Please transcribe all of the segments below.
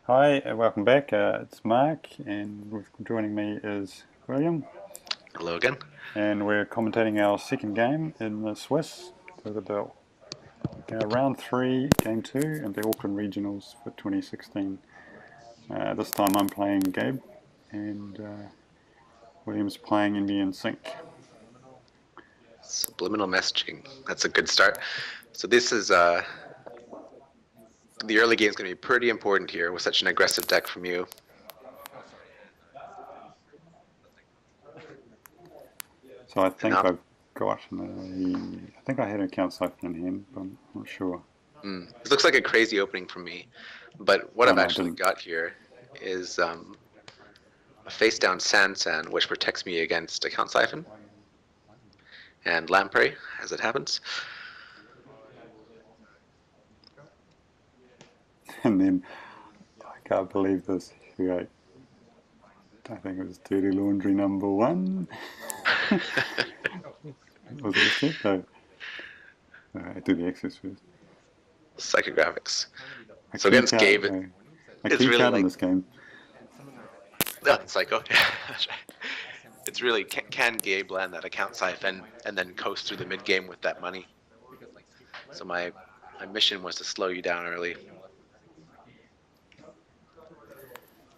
Hi, welcome back. It's Mark, and joining me is William, Hello again. and we're commentating our second game in the Swiss. So we've got the round three, game two, and the Auckland Regionals for 2016. This time I'm playing Gabe, and William's playing Indian Sync. Subliminal messaging. That's a good start. So this is the early game is going to be pretty important here with such an aggressive deck from you. So I think I've got I think I had a count siphon in hand, but I'm not sure. This looks like a crazy opening from me, but what I've actually got here is a face down Sansan, which protects me against a count siphon and lamprey as it happens. And then I can't believe this. Right. I think it was dirty laundry number one. Was it a step? No. I do the access first. Psychographics. So against Gabe, it's really like in this game. Oh, Psycho. That's right. It's really can Gabe land that account siphon and then coast through the mid game with that money. So my mission was to slow you down early.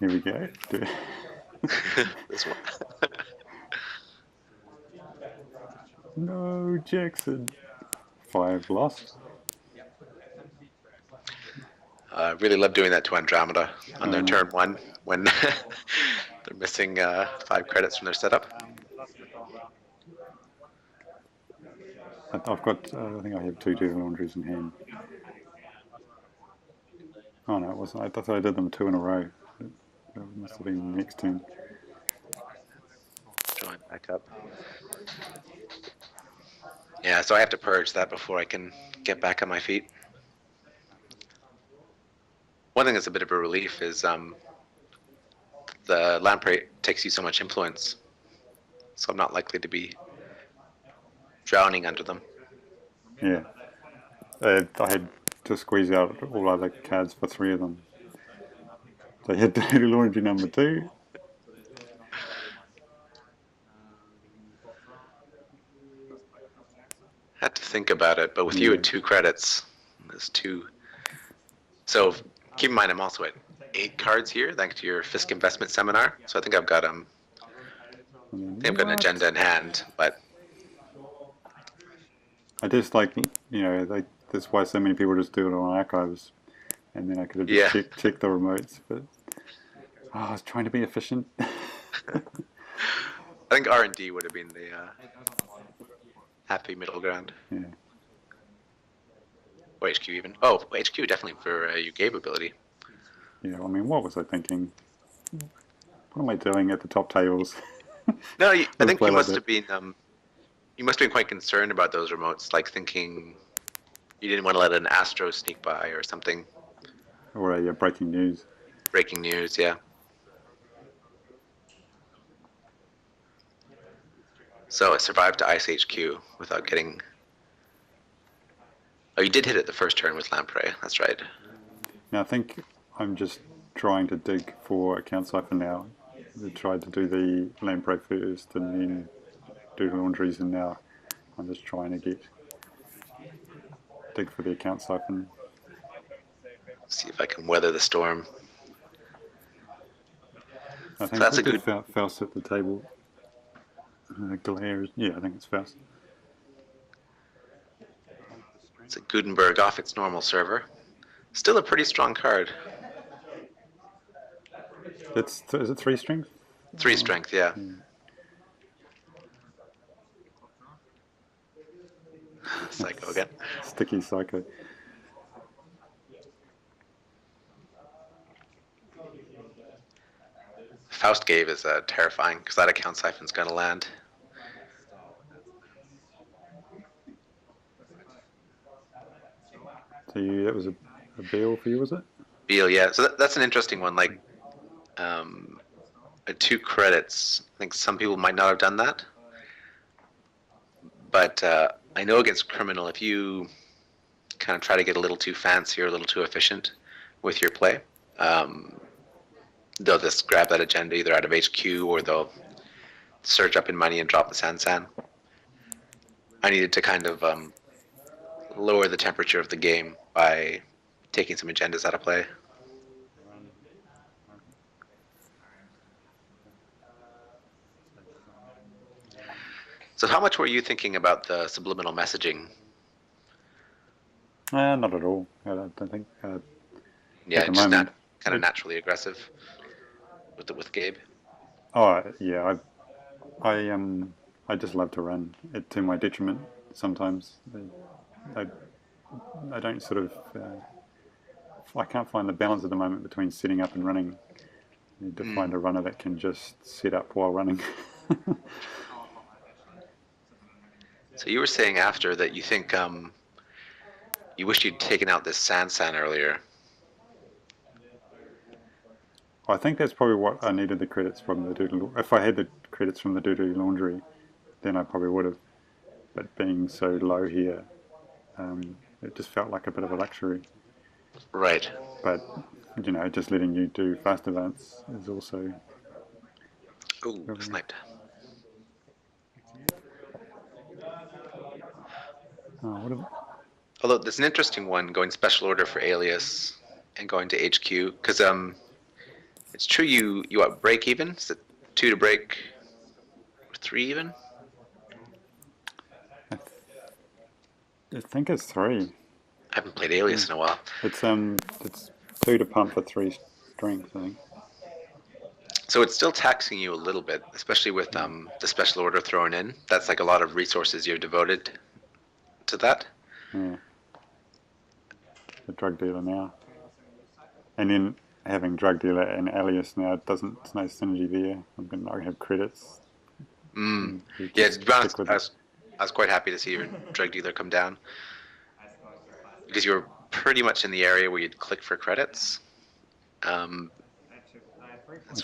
Here we go. This one. No, Jackson. 5 lost. I really love doing that to Andromeda on their turn one when they're missing 5 credits from their setup. I've got, I think I have 2 dirty laundries in hand. Oh no, it wasn't. I thought I did them 2 in a row. It must have been the next turn. Join back up. Yeah, so I have to purge that before I can get back on my feet. One thing that's a bit of a relief is the lamprey takes you so much influence, so I'm not likely to be drowning under them. Yeah. I had to squeeze out all other cards for 3 of them. So I had dirty laundry number 2. Had to think about it, but with you at 2 credits, there's 2. So keep in mind, I'm also at 8 cards here, thanks to your Fisk investment seminar. So I think I've got I think I've got an agenda in hand, but I just like, you know, that's why so many people just do it on archives, and then I could have just checked the remotes. But I was trying to be efficient. I think R&D would have been the happy middle ground. Yeah. Or HQ even. Oh, HQ definitely for your Gabe ability. Yeah, I mean, what was I thinking? What am I doing at the top tables? No, I think you must have been quite concerned about those remotes, like thinking you didn't want to let an Astro sneak by or something. Or a breaking news. Breaking news, yeah. So I survived to Ice HQ without getting... Oh, you did hit it the first turn with Lamprey, that's right. Now I think I'm just trying to dig for account cipher now. I tried to do the Lamprey first and then do laundries, and now I'm just trying to dig for the account siphon. See if I can weather the storm. I think so that's a good Faust at the table. Glare, yeah, I think it's Faust. It's a Gutenberg off its normal server. Still a pretty strong card. Is it 3 strength? 3 strength, yeah. Psycho again. Sticky Psycho. Faust Gave is terrifying because that account siphon's going to land. So that was a Beal for you, was it? Beal, yeah. So that's an interesting one. Like, 2 credits. I think some people might not have done that. But I know against Criminal, if you kind of try to get a little too fancy or a little too efficient with your play, they'll just grab that agenda either out of HQ or they'll surge up in money and drop the Sansan. I needed to kind of lower the temperature of the game by taking some agendas out of play. So how much were you thinking about the subliminal messaging? Not at all. I don't think. Yeah, at the just moment, kind of naturally aggressive with Gabe. Oh yeah, I just love to run it to my detriment sometimes. I, I don't sort of I can't find the balance at the moment between setting up and running. I need to find a runner that can just set up while running. So you were saying after that you think you wish you'd taken out this Sansan earlier. I think that's probably what I needed the credits from the Doodle. If I had the credits from the Doodle Laundry, then I probably would have. But being so low here, it just felt like a bit of a luxury. Right. But you know, just letting you do fast events is also. Ooh, sniped. Although there's an interesting one going special order for Alias and going to HQ because it's true you break even. Is it 2 to break or 3 even? I think it's 3. I haven't played Alias in a while. It's 2 to pump for 3 strength, I think. So it's still taxing you a little bit, especially with the special order thrown in. That's like a lot of resources you've devoted to that. Yeah. The drug dealer now. And then having drug dealer and Alias now, there's no synergy there. I have credits. Yeah, to be honest, I was quite happy to see your drug dealer come down because you were pretty much in the area where you'd click for credits. So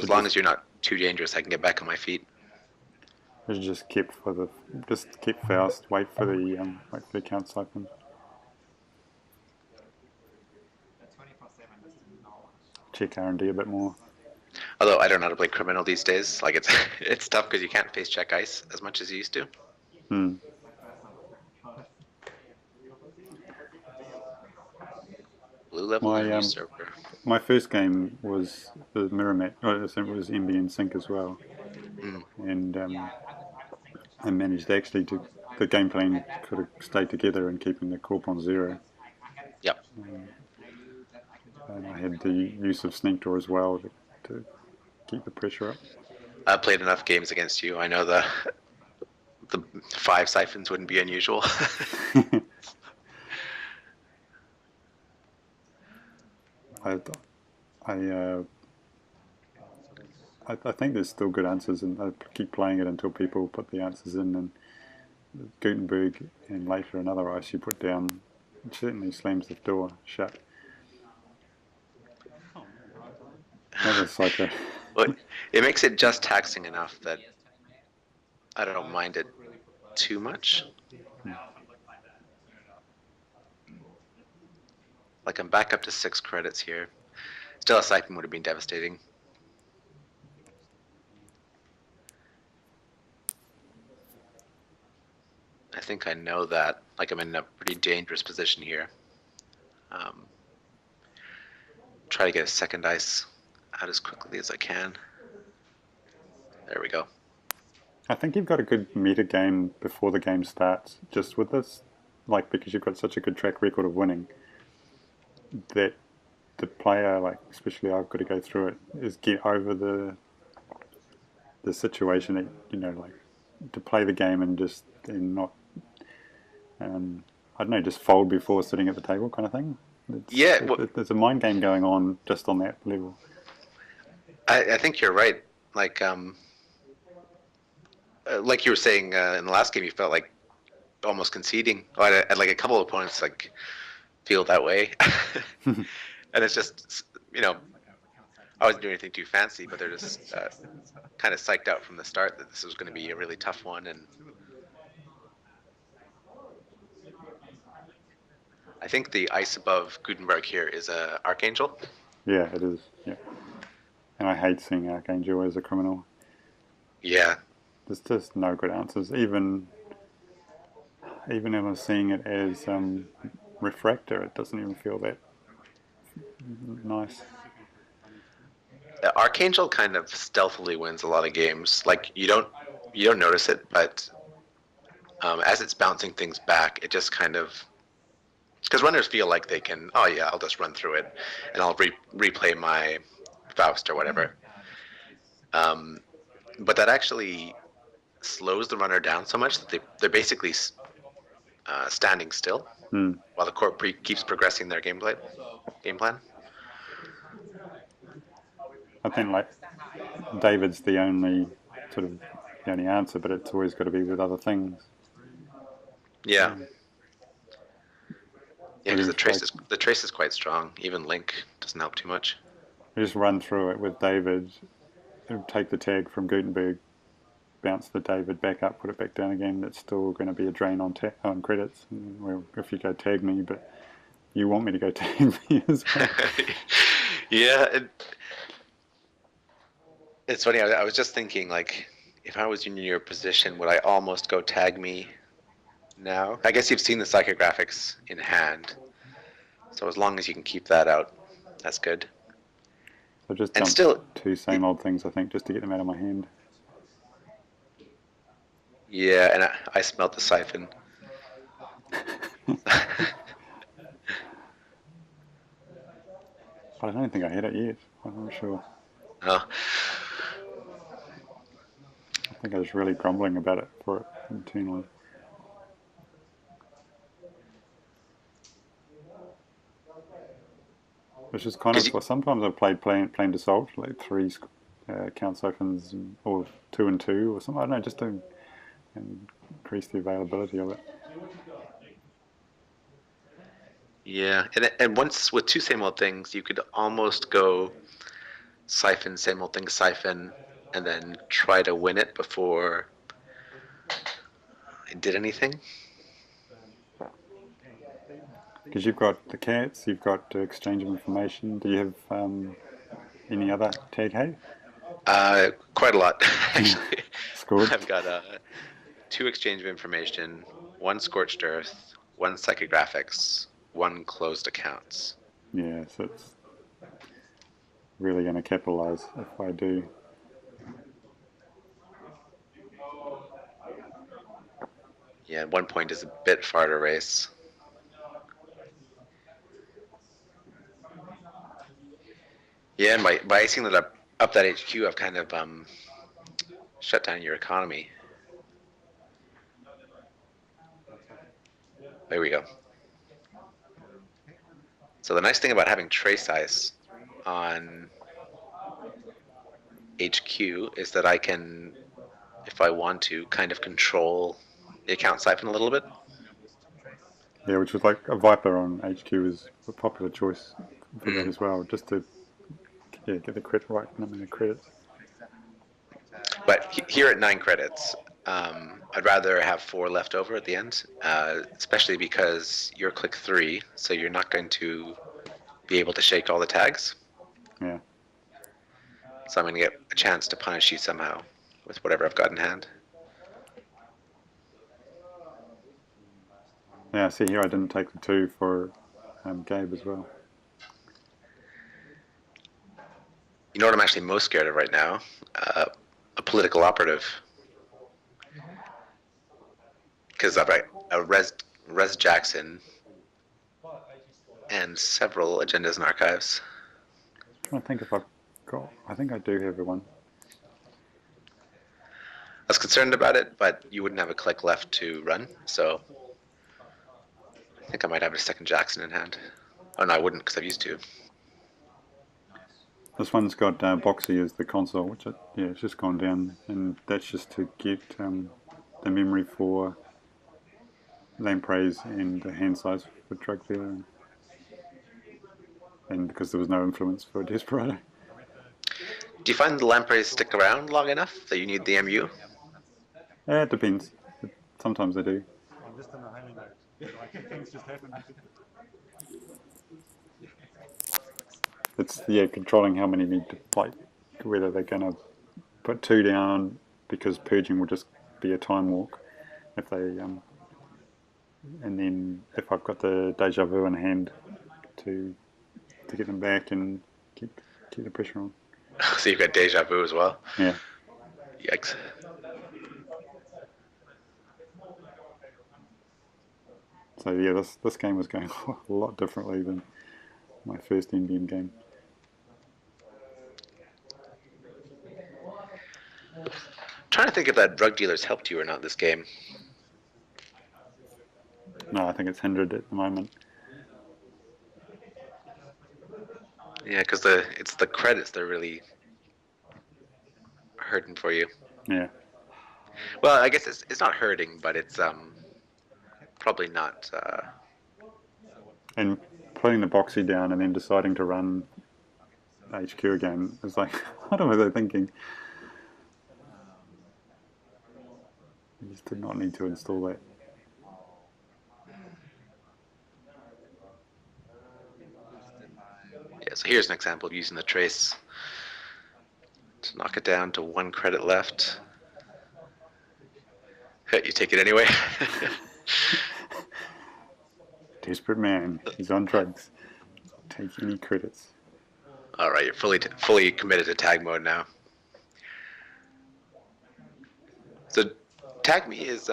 as long as you're not too dangerous, I can get back on my feet. I should just keep fast, wait for the count siphon. Check R&D a bit more. Although I don't know how to play criminal these days. Like it's tough because you can't face check ice as much as you used to. Blue level server. My first game was the mirror match. It was MB Sync as well, and I managed actually to the game plan could have stayed together and keeping the corp on 0. Yep. And I had the use of sneak door as well to keep the pressure up. I've played enough games against you. I know the 5 siphons wouldn't be unusual. I think there's still good answers, and I keep playing it until people put the answers in. And Gutenberg and later another ice you put down certainly slams the door shut. Another psycho. Well, it makes it just taxing enough that I don't mind it too much. Like I'm back up to 6 credits here. Still a siphon would have been devastating. I think I know that. Like I'm in a pretty dangerous position here. Try to get a second ice out as quickly as I can. There we go. I think you've got a good meta game before the game starts, just with this, like because you've got such a good track record of winning, that the player, like especially I've got to go through it, is get over the situation that, you know, like to play the game and not, I don't know, just fold before sitting at the table kind of thing. There's a mind game going on just on that level. I think you're right. Like you were saying in the last game, you felt like almost conceding. I had like a couple of opponents like feel that way, and it's just, you know, I wasn't doing anything too fancy, but they're just kind of psyched out from the start that this was going to be a really tough one. And I think the ice above Gutenberg here is a Archangel. Yeah, it is. Yeah, and I hate seeing Archangel as a criminal. Yeah. There's just no good answers. Even if I'm seeing it as Refractor, it doesn't even feel that nice. Archangel kind of stealthily wins a lot of games. Like you don't notice it, but as it's bouncing things back, it just kind of, because runners feel like they can. Oh yeah, I'll just run through it, and I'll replay my Faust or whatever. But that actually slows the runner down so much that they're basically standing still while the CORP keeps progressing their game plan. I think like David's the only sort of the only answer, but it's always got to be with other things. Yeah. Yeah, because Like, the trace is quite strong. Even Link doesn't help too much. you just run through it with David, take the tag from Gutenberg, bounce the David back up, put it back down again. That's still going to be a drain on credits. Well, if you go tag me, but you want me to go tag me as well. Yeah, it's funny. I was just thinking, like, if I was in your position, would I almost go tag me now? I guess you've seen the psychographics in hand, so as long as you can keep that out, that's good. So just And jump still, two same old things, I think, just to get them out of my hand. yeah, and I smelt the siphon. But I don't think I hit it yet. I'm not sure. Oh, I think I was really grumbling about it for it internally. Which is kind of, well, sometimes I've played plain Default, like 3 count siphons or 2 and 2 or something. I don't know, just to increase the availability of it. yeah, and once with two same old things, you could almost go siphon, same old thing, siphon, and then try to win it before it did anything. Because you've got the cats, you've got exchange of information. Do you have any other tag hay? Quite a lot, actually. Scored? I've got 2 exchange of information, 1 scorched earth, 1 psychographics, 1 closed accounts. Yeah, so it's really going to capitalize if I do. Yeah, 1 point is a bit far to race. Yeah, and by icing that up that HQ, I've kind of shut down your economy. There we go. So the nice thing about having trace ice on HQ is that I can, if I want to, kind of control the account siphon a little bit. Yeah, which was like a Viper on HQ is a popular choice for that as well, just to get the credit right number of credits. But here at 9 credits, I'd rather have 4 left over at the end, especially because you're click 3, so you're not going to be able to shake all the tags. Yeah. So I'm going to get a chance to punish you somehow with whatever I've got in hand. Yeah, see here I didn't take the 2 for Gabe as well. You know what I'm actually most scared of right now? A political operative. Because I've got a Res Jackson and several agendas and archives. I'm trying to think if I've got, I think I do have one. I was concerned about it, but you wouldn't have a click left to run, so I think I might have a second Jackson in hand. Oh no, I wouldn't because I've used 2. This one's got Boxy as the console, which it's just gone down, and that's just to get the memory for lampreys and the hand size for drug dealer, and because there was no influence for Desperado. Do you find the lampreys stick around long enough that you need the MU? It depends. Sometimes they do. I'm just in the hanging mode. Like things just happen. It's controlling how many need to like whether they're going to put 2 down because purging will just be a time walk if they and then if I've got the deja vu in hand to get them back and keep the pressure on. So you've got deja vu as well. Yeah. Yikes. So yeah, this game was going a lot differently than my first NBN game. I'm trying to think if that drug dealer's helped you or not this game. No, I think it's hindered at the moment. Yeah, because it's the credits that are really hurting for you. Yeah. Well, I guess it's not hurting, but it's probably not. And putting the boxy down and then deciding to run HQ again is like, what was I thinking? I just did not need to install that. Yeah, so here's an example of using the trace to knock it down to 1 credit left. You take it anyway. Desperate man, he's on drugs. Take any credits. All right, you're fully committed to tag mode now. So tag me is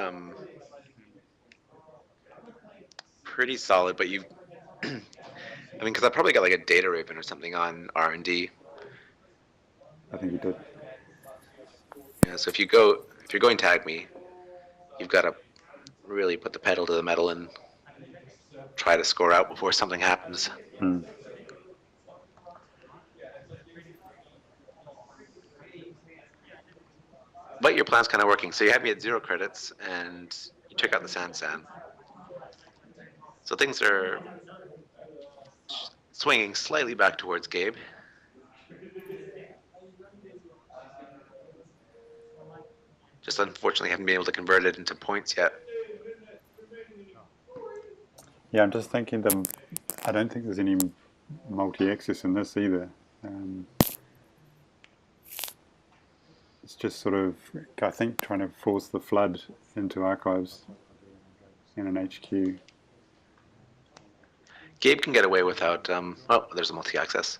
pretty solid, but you, I mean, because I probably got like a data ribbon or something on R&D. I think he did. Yeah, so if you're going tag me, you've got to really put the pedal to the metal and try to score out before something happens. But your plan's kind of working. So you had me at 0 credits, and you took out the Sansan. So things are swinging slightly back towards Gabe. Just unfortunately haven't been able to convert it into points yet. Yeah, I'm just thinking I don't think there's any multi-access in this either. It's just sort of, I think, trying to force the flood into archives in an HQ. Gabe can get away without, oh, there's a multi-access.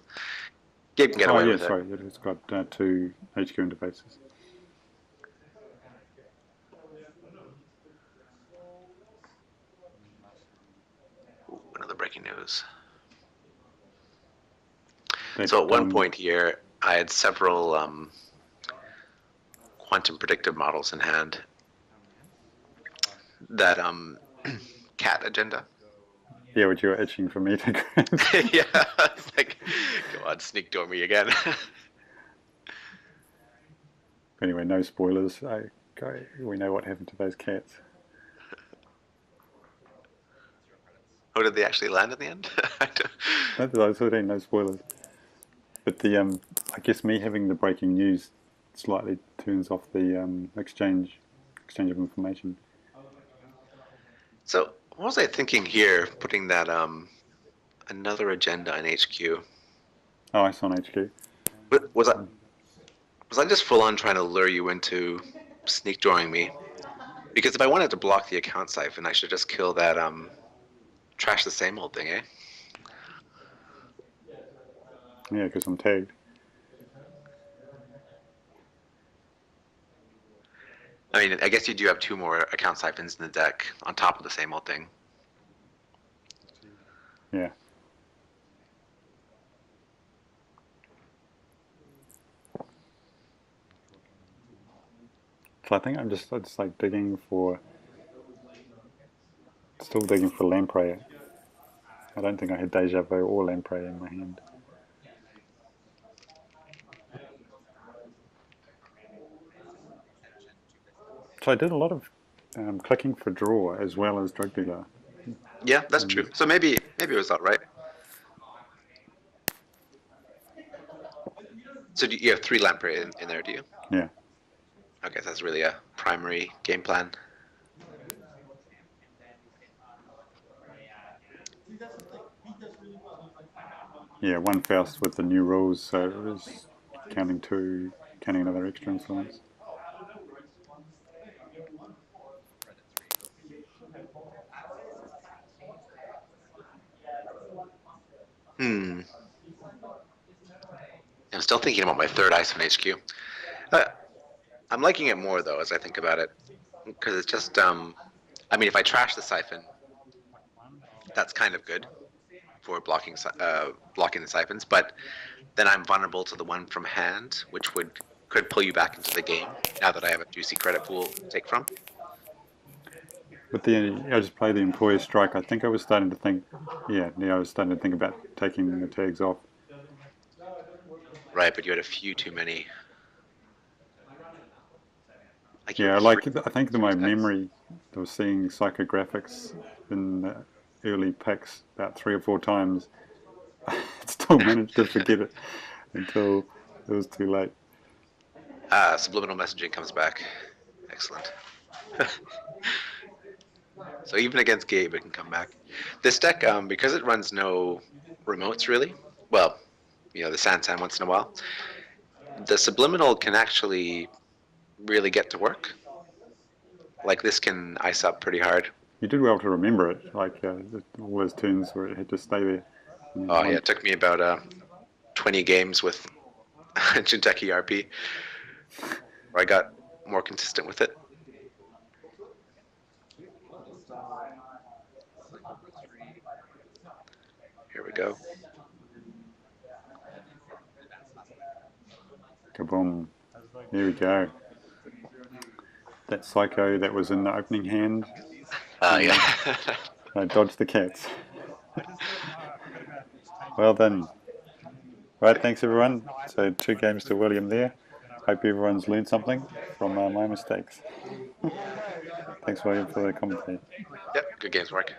Gabe can get away with it. Sorry, it's got 2 HQ interfaces. Ooh, another breaking news. That, so at one point here, I had several quantum predictive models in hand. That cat agenda. Yeah, which you were itching for me to grab. Yeah, it's like, go on, sneak door me again. Anyway, no spoilers. We know what happened to those cats. Oh, did they actually land in the end? No spoilers. But I guess me having the breaking news slightly turns off the exchange of information. So what was I thinking here, putting that another agenda in HQ? Oh, it's on HQ. But was I just full on trying to lure you into sneak drawing me? Because if I wanted to block the account siphon, I should just kill that trash the same old thing, eh? Yeah, because I'm tagged. I mean, I guess you do have 2 more account siphons in the deck on top of the same old thing. Yeah. So I think I'm just like still digging for Lamprey. I don't think I had Deja Vu or Lamprey in my hand. So I did a lot of clicking for draw as well as drug dealer. Yeah, that's true. So maybe it was not right. So you have 3 lamprey in there, do you? Yeah. Okay, so that's really a primary game plan. Yeah, one Faust with the new rules, so it was counting another extra influence. Hmm. I'm still thinking about my third ice on HQ. I'm liking it more though as I think about it, because it's just I mean, if I trash the siphon, that's kind of good for blocking the siphons, but then I'm vulnerable to the one from hand, which could pull you back into the game. Now that I have a juicy credit pool to take from. With I just played the employer strike. I think I was starting to think, I was starting to think about taking the tags off. Right, but you had a few too many. Yeah, I think in my memory, I was seeing psychographics in the early picks about 3 or 4 times. I still managed to forget it until it was too late. Subliminal messaging comes back. Excellent. So even against Gabe, it can come back. This deck, because it runs no remotes really, well, the Santan once in a while, the Subliminal can actually really get to work. Like this can ice up pretty hard. You did well to remember it, like all those turns where it had to stay there. Oh yeah, it took me about 20 games with Jinteki RP where I got more consistent with it. Here we go. Kaboom. Here we go. That Psycho that was in the opening hand. Yeah. I dodged the cats. Well done. Right, thanks everyone. So 2 games to William there. Hope everyone's learned something from my mistakes. Thanks William for the commentary. Yep, good games work.